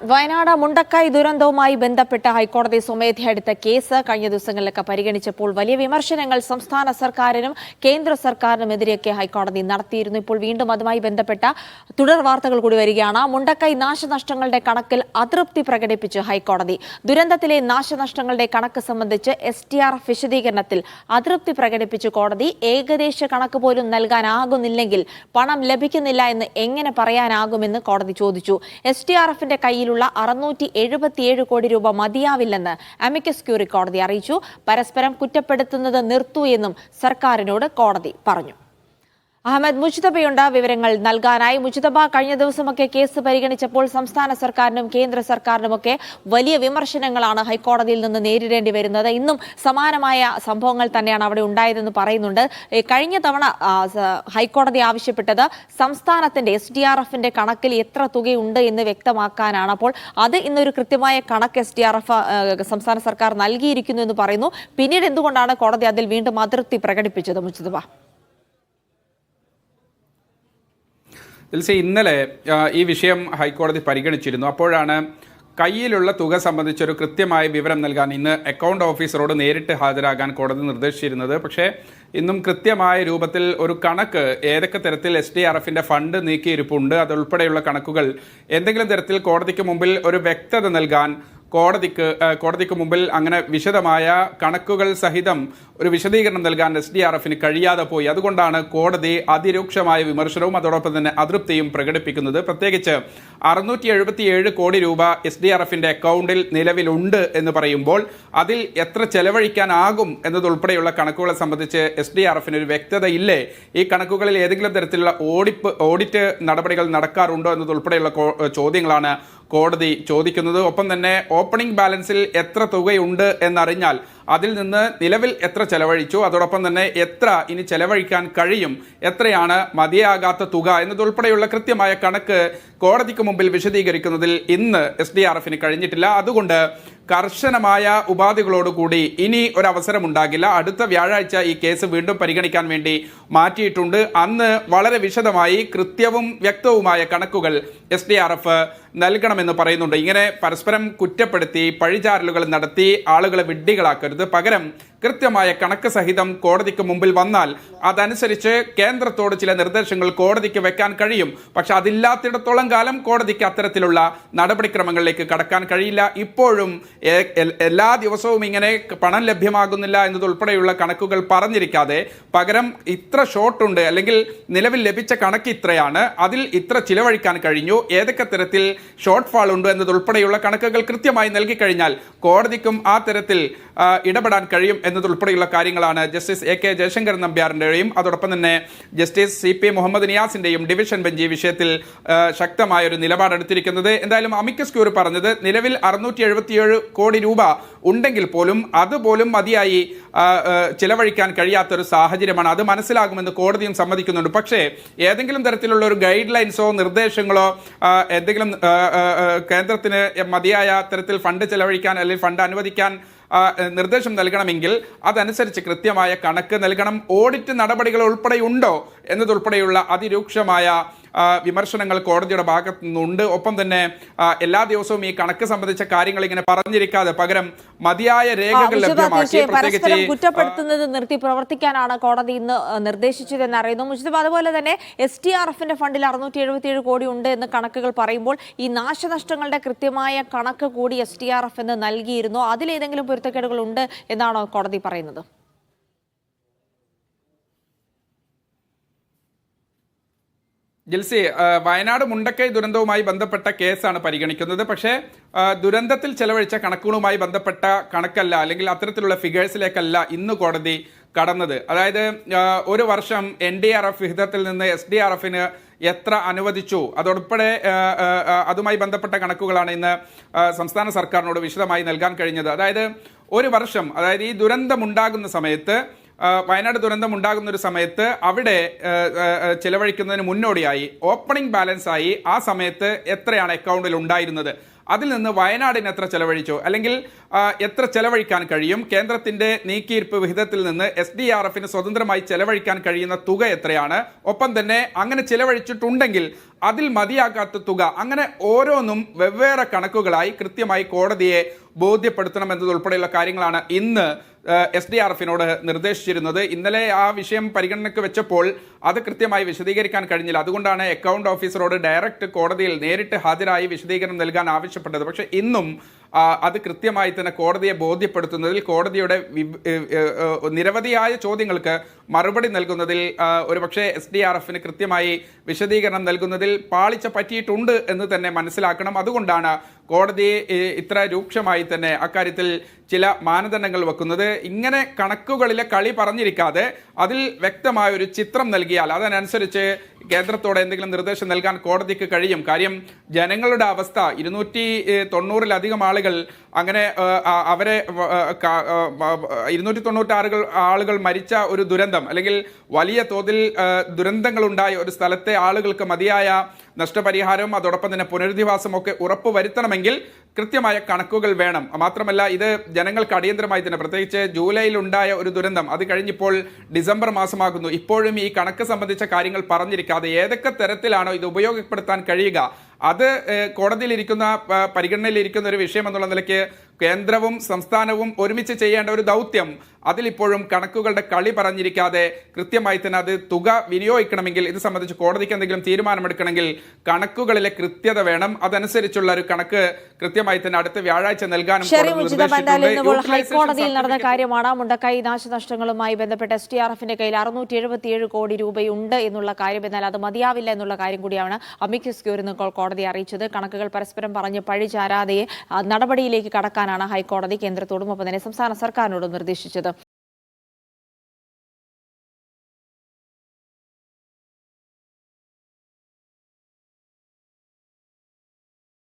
വയനാട് മുണ്ടക്കൈ ദുരന്തവുമായി ബന്ധപ്പെട്ട് ഹൈക്കോടതി സ്വമേധയാ എടുത്ത കേസ് കഴിഞ്ഞ ദിവസങ്ങളിലൊക്കെ പരിഗണിച്ചപ്പോൾ വലിയ വിമർശനങ്ങൾ സംസ്ഥാന സർക്കാരിനും കേന്ദ്ര സർക്കാരിനുമെതിരെയൊക്കെ ഹൈക്കോടതി നടത്തിയിരുന്നു. ഇപ്പോൾ വീണ്ടും അതുമായി ബന്ധപ്പെട്ട തുടർ വാർത്തകൾ കൂടി വരികയാണ്. മുണ്ടക്കൈ നാശനഷ്ടങ്ങളുടെ കണക്കിൽ അതൃപ്തി പ്രകടിപ്പിച്ച് ഹൈക്കോടതി. ദുരന്തത്തിലെ നാശനഷ്ടങ്ങളുടെ കണക്ക് സംബന്ധിച്ച് STRF വിശദീകരണത്തിൽ അതൃപ്തി പ്രകടിപ്പിച്ച് കോടതി. ഏകദേശ കണക്ക് പോലും നൽകാനാകുന്നില്ലെങ്കിൽ പണം ലഭിക്കുന്നില്ല എന്ന് എങ്ങനെ പറയാനാകുമെന്ന് കോടതി ചോദിച്ചു. STRFിന്റെ കയ്യിലുള്ള 677 കോടി രൂപ മതിയാവില്ലെന്ന് അമിക്കസ് ക്യൂറി കോടതി അറിയിച്ചു. പരസ്പരം കുറ്റപ്പെടുത്തുന്നത് നിർത്തൂ എന്നും സർക്കാരിനോട് കോടതി പറഞ്ഞു. അഹമ്മദ് മുജ്തബയുണ്ട് വിവരങ്ങൾ നൽകാനായി. മുജ്തബ, കഴിഞ്ഞ ദിവസമൊക്കെ കേസ് പരിഗണിച്ചപ്പോൾ സംസ്ഥാന സർക്കാരിനും കേന്ദ്ര സർക്കാരിനുമൊക്കെ വലിയ വിമർശനങ്ങളാണ് ഹൈക്കോടതിയിൽ നിന്ന് നേരിടേണ്ടി വരുന്നത്. ഇന്നും സമാനമായ സംഭവങ്ങൾ തന്നെയാണ് അവിടെ ഉണ്ടായതെന്ന് പറയുന്നുണ്ട്. കഴിഞ്ഞ തവണ ഹൈക്കോടതി ആവശ്യപ്പെട്ടത് സംസ്ഥാനത്തിന്റെ STRFിന്റെ കണക്കിൽ എത്ര തുകയുണ്ട് എന്ന് വ്യക്തമാക്കാനാണ്. അപ്പോൾ അത് ഇന്നൊരു കൃത്യമായ കണക്ക് STRF സംസ്ഥാന സർക്കാർ നൽകിയിരിക്കുന്നു എന്ന് പറയുന്നു. പിന്നീട് എന്തുകൊണ്ടാണ് കോടതി അതിൽ വീണ്ടും അതൃപ്തി പ്രകടിപ്പിച്ചത്? മുജ്തബ, ഇന്നലെ ഈ വിഷയം ഹൈക്കോടതി പരിഗണിച്ചിരുന്നു. അപ്പോഴാണ് കയ്യിലുള്ള തുക സംബന്ധിച്ചൊരു കൃത്യമായ വിവരം നൽകാൻ ഇന്ന് അക്കൗണ്ട് ഓഫീസറോട് നേരിട്ട് ഹാജരാകാൻ കോടതി നിർദ്ദേശിച്ചിരുന്നത്. പക്ഷേ ഇന്നും കൃത്യമായ രൂപത്തിൽ ഒരു കണക്ക് ഏതൊക്കെ തരത്തിൽ STRFിന്റെ ഫണ്ട് നീക്കിയിരിപ്പുണ്ട് അതുൾപ്പെടെയുള്ള കണക്കുകൾ എന്തെങ്കിലും തരത്തിൽ കോടതിക്ക് മുമ്പിൽ ഒരു വ്യക്തത നൽകാൻ കോടതിക്ക് മുമ്പിൽ അങ്ങനെ വിശദമായ കണക്കുകൾ സഹിതം ഒരു വിശദീകരണം നൽകാൻ STRFിന് കഴിയാതെ പോയി. അതുകൊണ്ടാണ് കോടതി അതിരൂക്ഷമായ വിമർശനവും അതോടൊപ്പം തന്നെ അതൃപ്തിയും പ്രകടിപ്പിക്കുന്നത്. പ്രത്യേകിച്ച് 677 കോടി രൂപ STRFിന്റെ അക്കൗണ്ടിൽ നിലവിലുണ്ട് എന്ന് പറയുമ്പോൾ അതിൽ എത്ര ചെലവഴിക്കാനാകും എന്നതുൾപ്പെടെയുള്ള കണക്കുകളെ സംബന്ധിച്ച് STRFിന് ഒരു വ്യക്തത ഇല്ലേ? ഈ കണക്കുകളിൽ ഏതെങ്കിലും തരത്തിലുള്ള ഓഡിറ്റ് നടപടികൾ നടക്കാറുണ്ടോ എന്നതുൾപ്പെടെയുള്ള ചോദ്യങ്ങളാണ് കോടതി ചോദിക്കുന്നത്. ഒപ്പം തന്നെ ഓപ്പണിംഗ് ബാലൻസിൽ എത്ര തുകയുണ്ട് എന്നറിഞ്ഞാൽ അതിൽ നിന്ന് നിലവിൽ എത്ര ചെലവഴിച്ചു, അതോടൊപ്പം തന്നെ എത്ര ഇനി ചെലവഴിക്കാൻ കഴിയും, എത്രയാണ് മതിയാകാത്ത തുക എന്നതുൾപ്പെടെയുള്ള കൃത്യമായ കണക്ക് കോടതിക്ക് മുമ്പിൽ വിശദീകരിക്കുന്നതിൽ ഇന്ന് STRFിന് കഴിഞ്ഞിട്ടില്ല. അതുകൊണ്ട് കർശനമായ ഉപാധികളോടുകൂടി ഇനി ഒരവസരമുണ്ടാകില്ല. അടുത്ത വ്യാഴാഴ്ച ഈ കേസ് വീണ്ടും പരിഗണിക്കാൻ വേണ്ടി മാറ്റിയിട്ടുണ്ട്. അന്ന് വളരെ വിശദമായി കൃത്യവും വ്യക്തവുമായ കണക്കുകൾ STRF നൽകണമെന്ന് പറയുന്നുണ്ട്. ഇങ്ങനെ പരസ്പരം കുറ്റപ്പെടുത്തി പഴിചാരലുകൾ നടത്തി ആളുകളെ വിഡ്ഢികളാക്കരുത്. പകരം കൃത്യമായ കണക്ക് സഹിതം കോടതിക്ക് മുമ്പിൽ വന്നാൽ അതനുസരിച്ച് കേന്ദ്രത്തോട് ചില നിർദ്ദേശങ്ങൾ കോടതിക്ക് വെക്കാൻ കഴിയും. പക്ഷെ അതില്ലാത്തിടത്തോളം കാലം കോടതിക്ക് അത്തരത്തിലുള്ള നടപടിക്രമങ്ങളിലേക്ക് കടക്കാൻ കഴിയില്ല. ഇപ്പോഴും എല്ലാ ദിവസവും ഇങ്ങനെ പണം ലഭ്യമാകുന്നില്ല എന്നതുൾപ്പെടെയുള്ള കണക്കുകൾ പറഞ്ഞിരിക്കാതെ പകരം ഇത്ര ഷോർട്ടുണ്ട്, അല്ലെങ്കിൽ നിലവിൽ ലഭിച്ച കണക്ക് ഇത്രയാണ്, അതിൽ ഇത്ര ചിലവഴിക്കാൻ കഴിഞ്ഞു, ഏതൊക്കെ തരത്തിൽ ഷോർട്ട് ഫാൾ ഉണ്ട് എന്നതുൾപ്പെടെയുള്ള കണക്കുകൾ കൃത്യമായി നൽകി കഴിഞ്ഞാൽ കോടതിക്കും ആ തരത്തിൽ ഇടപെടാൻ കഴിയും എന്നതുൾപ്പെടെയുള്ള കാര്യങ്ങളാണ് ജസ്റ്റിസ് AK ജയശങ്കർ നമ്പ്യാറിന്റെയും അതോടൊപ്പം തന്നെ ജസ്റ്റിസ് CP മുഹമ്മദ് നിയാസിന്റെയും ഡിവിഷൻ ബെഞ്ച് ഈ വിഷയത്തിൽ ശക്തമായ ഒരു നിലപാടെടുത്തിരിക്കുന്നത്. എന്തായാലും അമിക്കസ് ക്യൂറി പറഞ്ഞത് നിലവിൽ 677 കോടി രൂപ ഉണ്ടെങ്കിൽ പോലും അതുപോലും മതിയായി ചിലവഴിക്കാൻ കഴിയാത്തൊരു സാഹചര്യമാണ്. അത് മനസ്സിലാകുമെന്ന് കോടതിയും സമ്മതിക്കുന്നുണ്ട്. പക്ഷേ ഏതെങ്കിലും തരത്തിലുള്ള ഒരു ഗൈഡ് ലൈൻസോ നിർദ്ദേശങ്ങളോ എന്തെങ്കിലും കേന്ദ്രത്തിന് മതിയായ തരത്തിൽ ഫണ്ട് ചെലവഴിക്കാൻ അല്ലെങ്കിൽ ഫണ്ട് അനുവദിക്കാൻ നിർദ്ദേശം നൽകണമെങ്കിൽ അതനുസരിച്ച് കൃത്യമായ കണക്ക് നൽകണം. ഓഡിറ്റ് നടപടികൾ ഉൾപ്പെടെയുണ്ടോ എന്നതുൾപ്പെടെയുള്ള അതിരൂക്ഷമായ വിമർശനങ്ങൾ കോടതിയുടെ ഭാഗത്തു നിന്നുണ്ട്. ഒപ്പം തന്നെ എല്ലാ ദിവസവും ഈ കണക്ക് സംബന്ധിച്ച കാര്യങ്ങൾ ഇങ്ങനെ പറഞ്ഞിരിക്കാതെ പകരം മതിയായ രേഖകൾ ലഭ്യമാക്കി പ്രത്യേകിച്ച് കുറ്റപ്പെടുത്തുന്നത് നിർത്തി പ്രവർത്തിക്കാനാണ് കോടതി ഇന്ന് നിർദ്ദേശിച്ചതെന്ന് അറിയുന്നു. മുജ്തബ, അതുപോലെ തന്നെ STRFിന്റെ ഫണ്ടിൽ 677 കോടി ഉണ്ട് എന്ന് കണക്കുകൾ പറയുമ്പോൾ ഈ നാശനഷ്ടങ്ങളുടെ കൃത്യമായ കണക്ക് കൂടി STRF എന്ന് നൽകിയിരുന്നു. അതിലേതെങ്കിലും പൊരുത്തക്കേടുകൾ ഉണ്ട് എന്നാണോ കോടതി പറയുന്നത്? ജിൽസി, വയനാട് മുണ്ടക്കൈ ദുരന്തവുമായി ബന്ധപ്പെട്ട കേസാണ് പരിഗണിക്കുന്നത്. പക്ഷേ ദുരന്തത്തിൽ ചെലവഴിച്ച കണക്കുകളുമായി ബന്ധപ്പെട്ട കണക്കല്ല, അല്ലെങ്കിൽ അത്തരത്തിലുള്ള ഫിഗേഴ്സിലേക്കല്ല ഇന്ന് കോടതി കടന്നത്. അതായത് ഒരു വർഷം NDRF വിഹിതത്തിൽ നിന്ന് SDRFിന് എത്ര അനുവദിച്ചു അതോടുൾപ്പെടെ അതുമായി ബന്ധപ്പെട്ട കണക്കുകളാണ് ഇന്ന് സംസ്ഥാന സർക്കാരിനോട് വിശദമായി നൽകാൻ കഴിഞ്ഞത്. അതായത് ഒരു വർഷം, അതായത് ഈ ദുരന്തമുണ്ടാകുന്ന സമയത്ത് വയനാട് ദുരന്തം ഉണ്ടാകുന്ന ഒരു സമയത്ത് അവിടെ ചിലവഴിക്കുന്നതിന് മുന്നോടിയായി ഓപ്പണിംഗ് ബാലൻസ് ആയി ആ സമയത്ത് എത്രയാണ് അക്കൗണ്ടിൽ ഉണ്ടായിരുന്നത്, അതിൽ നിന്ന് വയനാടിന് എത്ര ചെലവഴിച്ചു, അല്ലെങ്കിൽ എത്ര ചെലവഴിക്കാൻ കഴിയും, കേന്ദ്രത്തിന്റെ നീക്കിയിരിപ്പ് വിഹിതത്തിൽ നിന്ന് SDRFന് സ്വതന്ത്രമായി ചെലവഴിക്കാൻ കഴിയുന്ന തുക എത്രയാണ്, ഒപ്പം തന്നെ അങ്ങനെ ചെലവഴിച്ചിട്ടുണ്ടെങ്കിൽ അതിൽ മതിയാകാത്ത തുക, അങ്ങനെ ഓരോന്നും വെവ്വേറെ കണക്കുകളായി കൃത്യമായി കോടതിയെ ബോധ്യപ്പെടുത്തണം എന്നതുൾപ്പെടെയുള്ള കാര്യങ്ങളാണ് ഇന്ന് SDRFനോട് നിർദ്ദേശിച്ചിരുന്നത്. ഇന്നലെ ആ വിഷയം പരിഗണനയ്ക്ക് വെച്ചപ്പോൾ അത് കൃത്യമായി വിശദീകരിക്കാൻ കഴിഞ്ഞില്ല. അതുകൊണ്ടാണ് അക്കൗണ്ട് ഓഫീസറോട് ഡയറക്റ്റ് കോടതിയിൽ നേരിട്ട് ഹാജരായി വിശദീകരണം നൽകാൻ ആവശ്യപ്പെട്ടത്. പക്ഷേ ഇന്നും അത് കൃത്യമായി തന്നെ കോടതിയെ ബോധ്യപ്പെടുത്തുന്നതിൽ, കോടതിയുടെ നിരവധിയായ ചോദ്യങ്ങൾക്ക് മറുപടി നൽകുന്നതിൽ, ഒരുപക്ഷെ SDRFന് കൃത്യമായി വിശദീകരണം നൽകുന്നതിൽ പാളിച്ച പറ്റിയിട്ടുണ്ട് എന്ന് തന്നെ മനസ്സിലാക്കണം. അതുകൊണ്ടാണ് കോടതി ഇത്ര രൂക്ഷമായി തന്നെ അക്കാര്യത്തിൽ ചില മാനദണ്ഡങ്ങൾ വെക്കുന്നത്. ഇങ്ങനെ കണക്കുകളിലെ കളി പറഞ്ഞിരിക്കാതെ അതിൽ വ്യക്തമായ ഒരു ചിത്രം നൽകിയാൽ അതിനനുസരിച്ച് കേന്ദ്രത്തോടെ എന്തെങ്കിലും നിർദ്ദേശം നൽകാൻ കോടതിക്ക് കഴിയും. കാര്യം ജനങ്ങളുടെ അവസ്ഥ, 290-ലധികം ആളുകൾ അങ്ങനെ അവരെ 296 ആളുകൾ മരിച്ച ഒരു ദുരന്തം, അല്ലെങ്കിൽ വലിയ തോതിൽ ദുരന്തങ്ങളുണ്ടായ ഒരു സ്ഥലത്തെ ആളുകൾക്ക് മതിയായ നഷ്ടപരിഹാരവും അതോടൊപ്പം തന്നെ പുനരധിവാസം ഒക്കെ ഉറപ്പുവരുത്തണമെങ്കിൽ കൃത്യമായ കണക്കുകൾ വേണം. മാത്രമല്ല ഇത് ജനങ്ങൾക്ക് അടിയന്തരമായി തന്നെ, പ്രത്യേകിച്ച് ജൂലൈയിൽ ഉണ്ടായ ഒരു ദുരന്തം, അത് കഴിഞ്ഞിപ്പോൾ ഡിസംബർ മാസമാകുന്നു, ഇപ്പോഴും ഈ കണക്ക് സംബന്ധിച്ച കാര്യങ്ങൾ പറഞ്ഞിരിക്കാതെ ഏതൊക്കെ തരത്തിലാണോ ഇത് ഉപയോഗപ്പെടുത്താൻ കഴിയുക, അത് കോടതിയിലിരിക്കുന്ന, പരിഗണനയിലിരിക്കുന്ന ഒരു വിഷയം എന്നുള്ള നിലയ്ക്ക് കേന്ദ്രവും സംസ്ഥാനവും ഒരുമിച്ച് ചെയ്യേണ്ട ഒരു ദൗത്യം, അതിലിപ്പോഴും കണക്കുകളുടെ കളി പറഞ്ഞിരിക്കാതെ കൃത്യമായി തന്നെ അത് തുക വിനിയോഗിക്കണമെങ്കിൽ, ഇത് സംബന്ധിച്ച് കോടതിക്ക് എന്തെങ്കിലും തീരുമാനമെടുക്കണമെങ്കിൽ കണക്കുകളിലെ കൃത്യത വേണം. അതനുസരിച്ചുള്ള ഒരു കണക്ക് കൃത്യമായി തന്നെ അടുത്ത വ്യാഴാഴ്ച നൽകാനും ഹൈക്കോടതിയിൽ നടന്ന കാര്യമാണ്. മുണ്ടക്കൈ നാശനഷ്ടങ്ങളുമായി ബന്ധപ്പെട്ട് SDRFന്റെ കയ്യിൽ 677 കോടി രൂപയുണ്ട് എന്നുള്ള കാര്യം, എന്നാൽ അത് മതിയാവില്ല എന്നുള്ള കാര്യം കൂടിയാണ് അമിക്കസ് ക്യൂറി കോടതിയെ അറിയിച്ചത്. കണക്കുകൾ പരസ്പരം പറഞ്ഞ് പഴിചാരാതെ നടപടിയിലേക്ക് കടക്കാനാണ് ഹൈക്കോടതി കേന്ദ്രത്തോടും ഒപ്പം തന്നെ സംസ്ഥാന സർക്കാരിനോടും നിർദ്ദേശിച്ചത്.